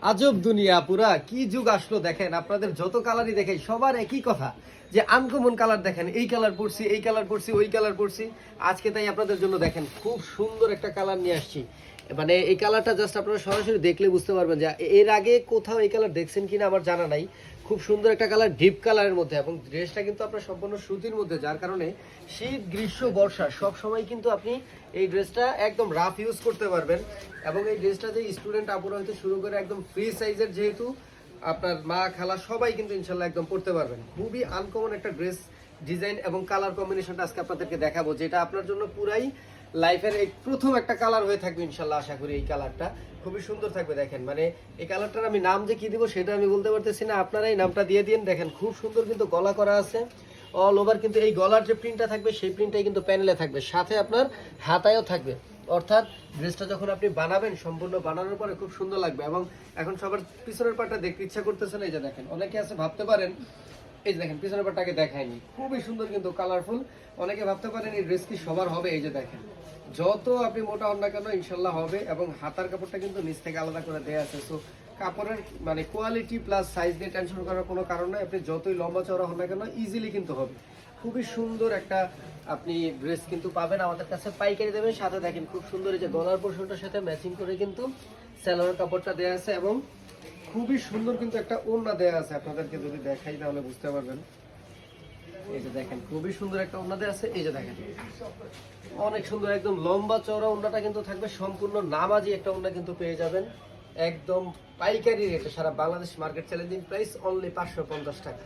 আজব দুনিয়া পুরা কি যুগ আসলো দেখেন। আপনাদের যত কালারই দেখে সবার একই কথা যে আনকমন কালার দেখেন, এই কালার পরছি, এই কালার পরছি, ওই কালার পরছি। আজকে তাই আপনাদের জন্য দেখেন খুব সুন্দর একটা কালার নিয়ে আসছি। মানে এই কালারটা জাস্ট আপনারা সরাসরি দেখলে বুঝতে পারবেন যে এর আগে কোথাও এই কালার দেখছেন কিনা আমার জানা নাই। খুব সুন্দর একটা কালার, ডিপ কালারের মধ্যে, এবং ড্রেসটা কিন্তু আপনার সম্পূর্ণ সুতির মধ্যে, যার কারণে শীত গ্রীষ্ম বর্ষা সব সময় কিন্তু আপনি এই ড্রেসটা একদম রাফ ইউজ করতে পারবেন। এবং এই ড্রেসটা যে স্টুডেন্ট আপুরা হইতে শুরু করে একদম ফ্রি সাইজের, যেহেতু আপনার মা খালা সবাই কিন্তু ইনশাল্লাহ একদম পড়তে পারবেন। খুবই আনকমন একটা ড্রেস ডিজাইন এবং কালার কম্বিনেশনটা আজকে আপনাদেরকে দেখাবো, যেটা আপনার জন্য পুরাই লাইফের এই প্রথম একটা কালার হয়ে থাকবে ইনশাল্লাহ। আশা করি এই কালারটা খুবই সুন্দর থাকবে। দেখেন মানে এই কালারটার আমি নাম যে কি দিব সেটা আমি বলতে পারতেছি না, আপনারাই নামটা দিয়ে দিন। দেখেন খুব সুন্দর কিন্তু গলা করা আছে অল ওভার, কিন্তু এই গলার যে প্রিন্টটা থাকবে সেই প্রিন্টটাই কিন্তু প্যানেলে থাকবে, সাথে আপনার হাতায়ও থাকবে। অর্থাৎ ড্রেসটা যখন আপনি বানাবেন, সম্পূর্ণ বানানোর পরে খুব সুন্দর লাগবে। এবং এখন সবার পিছনের পাটটা দেখতে ইচ্ছা করতেছে না, এই যে দেখেন অনেকে আছে ভাবতে পারেন, এই যে দেখেন পিছনের পাটটাকে দেখায়নি, খুবই সুন্দর কিন্তু কালারফুল। অনেকে ভাবতে পারেন এই ড্রেস কি সবার হবে, এই যে দেখেন যত আপনি মোটা হন না কেন ইনশাল্লাহ হবে। এবং হাতার কাপড়টা কিন্তু নিচ থেকে আলাদা করে দেওয়া আছে, সো কাপড়ের মানে কোয়ালিটি প্লাস সাইজ নিয়ে টেনশন করার কোনো কারণ নাই। আপনি যতই লম্বা চওড়া হন না কেন ইজিলি কিন্তু হবে। খুবই সুন্দর একটা আপনি ড্রেস কিন্তু পাবেন আমাদের কাছে, পাইকারি দেবেন। সাথে দেখেন খুব সুন্দর এই যে গলার পোর্শনটার সাথে ম্যাচিং করে কিন্তু সালোয়ার কাপড়টা দেওয়া আছে, এবং খুবই সুন্দর কিন্তু একটা ওড়না দেওয়া আছে। আপনাদেরকে যদি দেখাই তাহলে বুঝতে পারবেন। এই যে দেখেন খুবই সুন্দর একটা ওড়না দেওয়া আছে, এই যে দেখেন অনেক সুন্দর একদম লম্বা চওড়া ওড়নাটা কিন্তু থাকবে, সম্পূর্ণ নামাজি একটা ওড়না কিন্তু পেয়ে যাবেন একদম পাইকারি রেটে। সারা Bangladesh market challenging price only 550 টাকা।